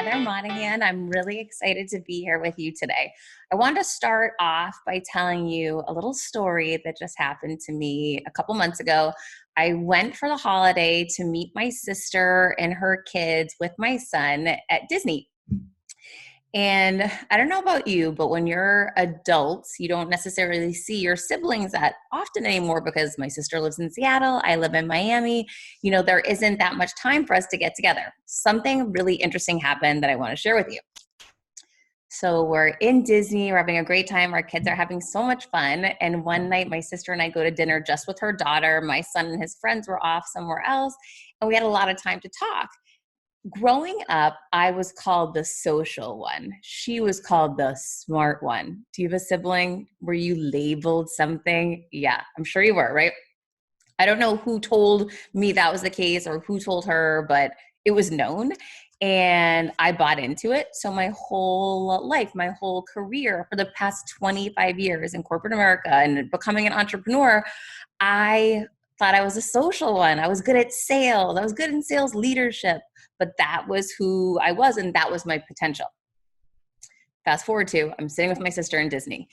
Heather Monahan. I'm really excited to be here with you today. I wanted to start off by telling you a little story that just happened to me a couple months ago. I went for the holiday to meet my sister and her kids with my son at Disney. And I don't know about you, but when you're adults, you don't necessarily see your siblings that often anymore because my sister lives in Seattle, I live in Miami. There isn't that much time for us to get together. Something really interesting happened that I want to share with you. So we're in Disney, we're having a great time. Our kids are having so much fun. And one night, my sister and I go to dinner just with her daughter. My son and his friends were off somewhere else, and we had a lot of time to talk. Growing up, I was called the social one. She was called the smart one. Do you have a sibling? Were you labeled something? Yeah, I'm sure you were, right? I don't know who told me that was the case or who told her, but it was known. And I bought into it. So my whole life, my whole career for the past 25 years in corporate America and becoming an entrepreneur, I thought I was a social one. I was good at sales. I was good in sales leadership, but that was who I was and that was my potential. Fast forward to, I'm sitting with my sister in Disney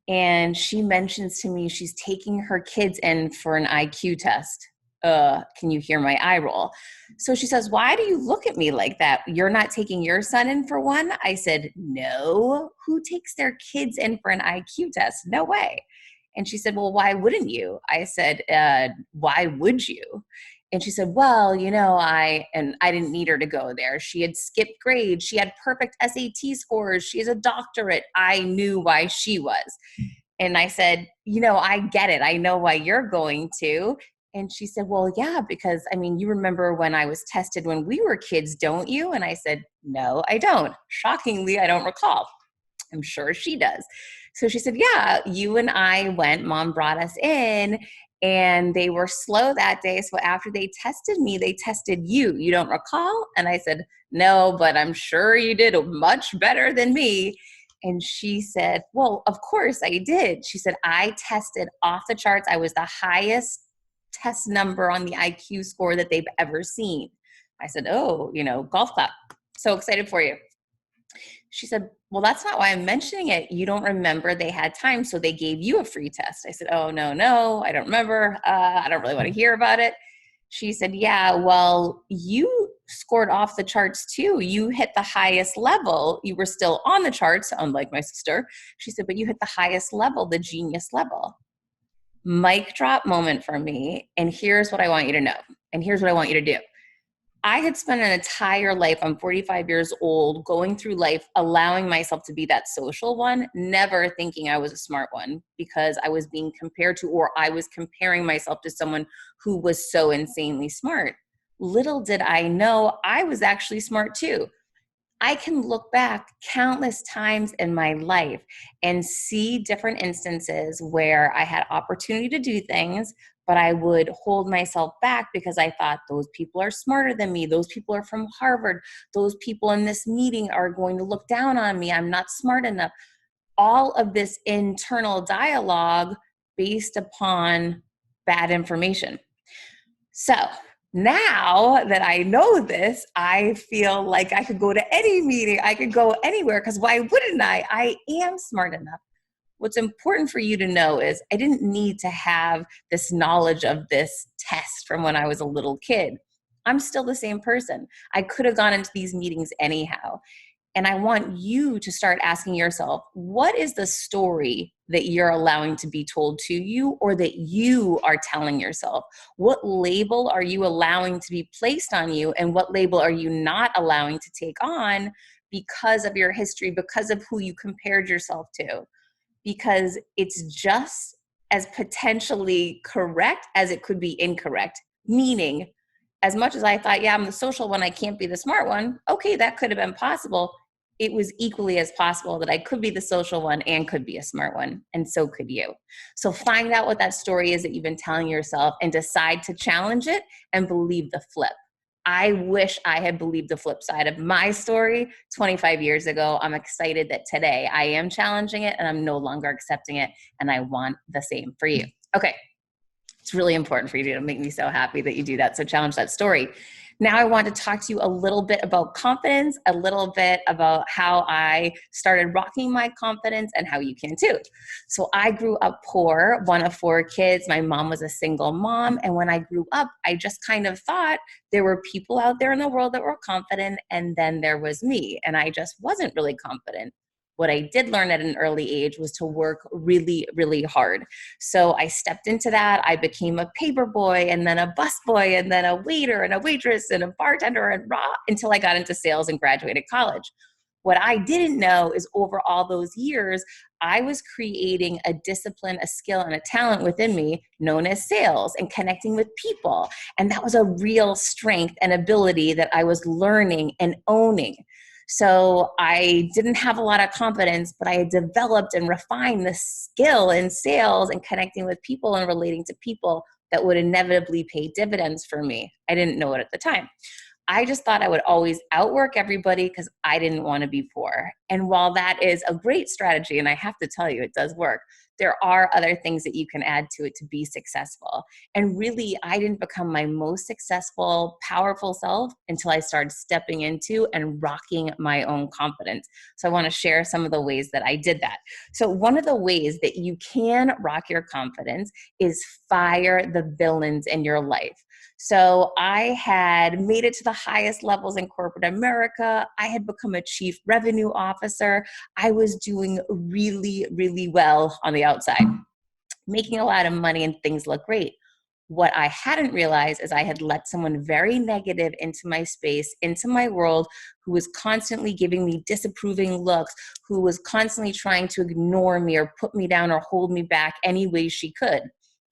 and she mentions to me she's taking her kids in for an IQ test. Can you hear my eye roll? So she says, why do you look at me like that? You're not taking your son in for one? I said, no. Who takes their kids in for an IQ test? No way. And she said, well, why wouldn't you? I said, why would you? And she said, well, I didn't need her to go there. She had skipped grades. She had perfect SAT scores. She has a doctorate. I knew why she was. And I said, I get it. I know why you're going to. And she said, well, yeah, because you remember when I was tested when we were kids, don't you? And I said, no, I don't. Shockingly, I don't recall. I'm sure she does. So she said, yeah, you and I went, mom brought us in and they were slow that day. So after they tested me, they tested you. You don't recall? And I said, no, but I'm sure you did much better than me. And she said, well, of course I did. She said, I tested off the charts. I was the highest test number on the IQ score that they've ever seen. I said, oh, golf clap. So excited for you. She said, well, that's not why I'm mentioning it. You don't remember they had time, so they gave you a free test. I said, oh, no, I don't remember. I don't really want to hear about it. She said, yeah, well, you scored off the charts too. You hit the highest level. You were still on the charts, unlike my sister. She said, but you hit the highest level, the genius level. Mic drop moment for me. And here's what I want you to know. And here's what I want you to do. I had spent an entire life, I'm 45 years old, going through life, allowing myself to be that social one, never thinking I was a smart one because I was being compared to, or I was comparing myself to someone who was so insanely smart. Little did I know I was actually smart too. I can look back countless times in my life and see different instances where I had opportunity to do things, but I would hold myself back because I thought those people are smarter than me. Those people are from Harvard. Those people in this meeting are going to look down on me. I'm not smart enough. All of this internal dialogue based upon bad information. So now that I know this, I feel like I could go to any meeting. I could go anywhere because why wouldn't I? I am smart enough. What's important for you to know is I didn't need to have this knowledge of this test from when I was a little kid. I'm still the same person. I could have gone into these meetings anyhow. And I want you to start asking yourself, what is the story that you're allowing to be told to you or that you are telling yourself? What label are you allowing to be placed on you and what label are you not allowing to take on because of your history, because of who you compared yourself to? Because it's just as potentially correct as it could be incorrect. Meaning, as much as I thought, yeah, I'm the social one, I can't be the smart one. Okay, that could have been possible. It was equally as possible that I could be the social one and could be a smart one, and so could you. So find out what that story is that you've been telling yourself and decide to challenge it and believe the flip. I wish I had believed the flip side of my story 25 years ago. I'm excited that today I am challenging it and I'm no longer accepting it, and I want the same for you. Okay. It's really important for you to make me so happy that you do that. So challenge that story. Now I want to talk to you a little bit about confidence, a little bit about how I started rocking my confidence and how you can too. So I grew up poor, one of four kids. My mom was a single mom. And when I grew up, I just kind of thought there were people out there in the world that were confident, and then there was me. And I just wasn't really confident. What I did learn at an early age was to work really, really hard. So I stepped into that. I became a paper boy and then a bus boy and then a waiter and a waitress and a bartender and until I got into sales and graduated college. What I didn't know is over all those years, I was creating a discipline, a skill, and a talent within me known as sales and connecting with people. And that was a real strength and ability that I was learning and owning. So I didn't have a lot of confidence, but I had developed and refined the skill in sales and connecting with people and relating to people that would inevitably pay dividends for me. I didn't know it at the time. I just thought I would always outwork everybody because I didn't want to be poor. And while that is a great strategy, and I have to tell you, it does work, there are other things that you can add to it to be successful. And really, I didn't become my most successful, powerful self until I started stepping into and rocking my own confidence. So I want to share some of the ways that I did that. So one of the ways that you can rock your confidence is fire the villains in your life. So I had made it to the highest levels in corporate America. I had become a chief revenue officer. I was doing really, really well on the outside, making a lot of money and things looked great. What I hadn't realized is I had let someone very negative into my space, into my world, who was constantly giving me disapproving looks, who was constantly trying to ignore me or put me down or hold me back any way she could.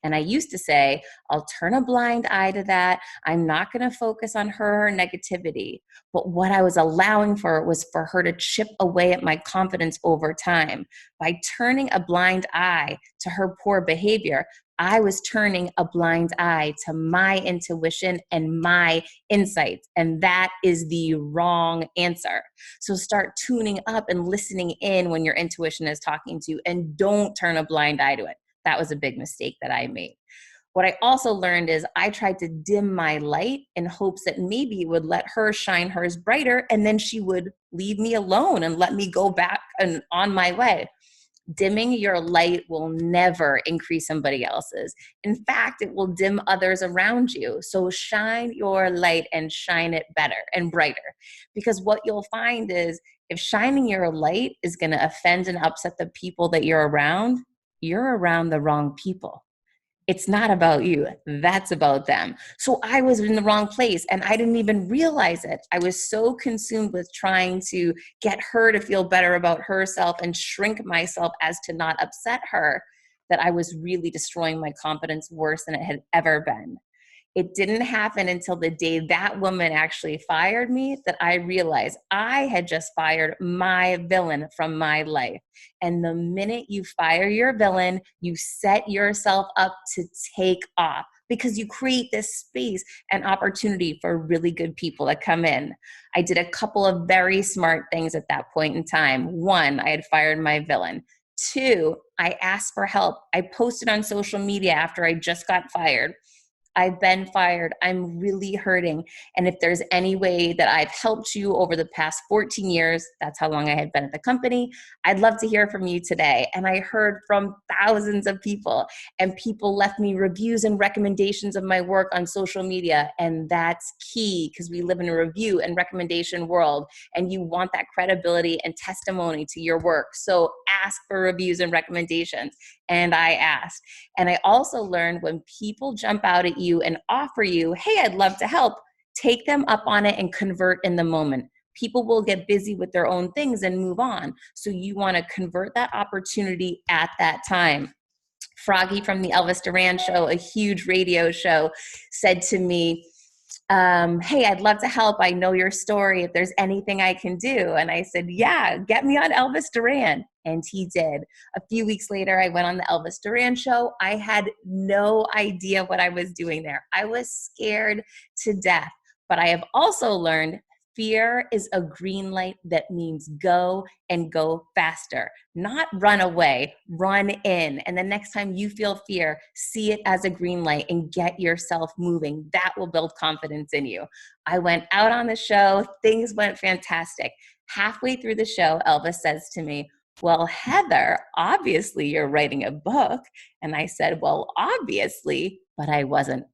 And I used to say, I'll turn a blind eye to that. I'm not going to focus on her negativity. But what I was allowing for was for her to chip away at my confidence over time. By turning a blind eye to her poor behavior, I was turning a blind eye to my intuition and my insights. And that is the wrong answer. So start tuning up and listening in when your intuition is talking to you, and don't turn a blind eye to it. That was a big mistake that I made. What I also learned is I tried to dim my light in hopes that maybe it would let her shine hers brighter, and then she would leave me alone and let me go back and on my way. Dimming your light will never increase somebody else's. In fact, it will dim others around you. So shine your light and shine it better and brighter. Because what you'll find is if shining your light is going to offend and upset the people that you're around the wrong people. It's not about you. That's about them. So I was in the wrong place and I didn't even realize it. I was so consumed with trying to get her to feel better about herself and shrink myself as to not upset her that I was really destroying my confidence worse than it had ever been. It didn't happen until the day that woman actually fired me that I realized I had just fired my villain from my life. And the minute you fire your villain, you set yourself up to take off because you create this space and opportunity for really good people to come in. I did a couple of very smart things at that point in time. One, I had fired my villain. Two, I asked for help. I posted on social media after I just got fired. I've been fired. I'm really hurting. And if there's any way that I've helped you over the past 14 years, that's how long I had been at the company, I'd love to hear from you today. And I heard from thousands of people, and people left me reviews and recommendations of my work on social media. And that's key because we live in a review and recommendation world, and you want that credibility and testimony to your work. So ask for reviews and recommendations. And I asked. And I also learned when people jump out at you and offer you, hey, I'd love to help, take them up on it and convert in the moment. People will get busy with their own things and move on. So you want to convert that opportunity at that time. Froggy from the Elvis Duran show, a huge radio show, said to me, hey, I'd love to help. I know your story. If there's anything I can do. And I said, yeah, get me on Elvis Duran. And he did. A few weeks later, I went on the Elvis Duran show. I had no idea what I was doing there. I was scared to death. But I have also learned fear is a green light that means go and go faster, not run away, run in. And the next time you feel fear, see it as a green light and get yourself moving. That will build confidence in you. I went out on the show. Things went fantastic. Halfway through the show, Elvis says to me, well, Heather, obviously you're writing a book. And I said, well, obviously, but I wasn't.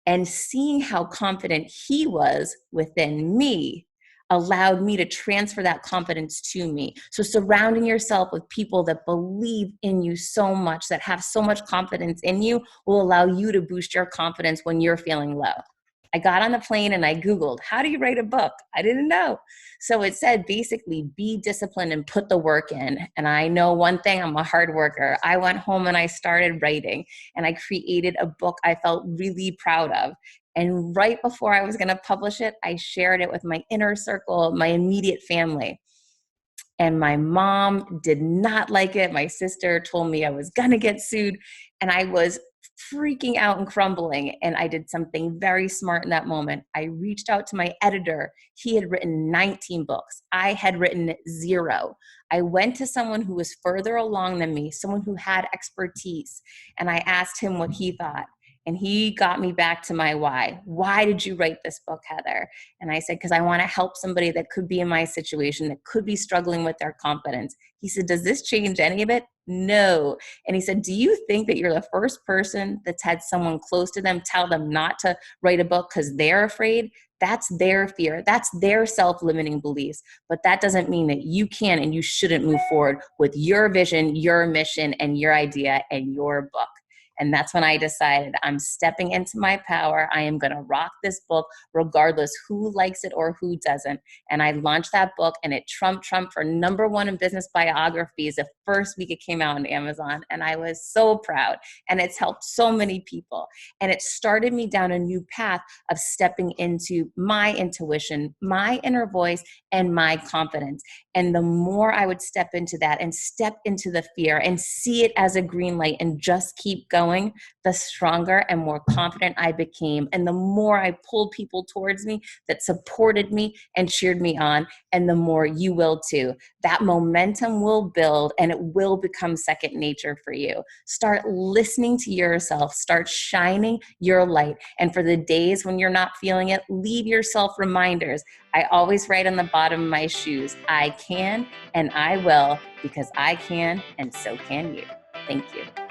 And seeing how confident he was within me allowed me to transfer that confidence to me. So surrounding yourself with people that believe in you so much, that have so much confidence in you, will allow you to boost your confidence when you're feeling low. I got on the plane and I Googled, how do you write a book? I didn't know. So it said basically be disciplined and put the work in. And I know one thing, I'm a hard worker. I went home and I started writing and I created a book I felt really proud of. And right before I was going to publish it, I shared it with my inner circle, my immediate family. And my mom did not like it. My sister told me I was going to get sued. And I was freaking out and crumbling. And I did something very smart in that moment. I reached out to my editor. He had written 19 books. I had written 0. I went to someone who was further along than me, someone who had expertise. And I asked him what he thought. And he got me back to my why. Why did you write this book, Heather? And I said, because I want to help somebody that could be in my situation, that could be struggling with their confidence. He said, does this change any of it? No. And he said, do you think that you're the first person that's had someone close to them tell them not to write a book because they're afraid? That's their fear. That's their self-limiting beliefs. But that doesn't mean that you can and you shouldn't move forward with your vision, your mission, and your idea and your book. And that's when I decided I'm stepping into my power. I am going to rock this book regardless who likes it or who doesn't. And I launched that book and it trumped for #1 in business biographies the first week it came out on Amazon. And I was so proud. And it's helped so many people. And it started me down a new path of stepping into my intuition, my inner voice, and my confidence. And the more I would step into that and step into the fear and see it as a green light and just keep going, the stronger and more confident I became. And the more I pulled people towards me that supported me and cheered me on, and the more you will too. That momentum will build and it will become second nature for you. Start listening to yourself, start shining your light. And for the days when you're not feeling it, leave yourself reminders. I always write on the bottom of my shoes, I can and I will, because I can and so can you. Thank you.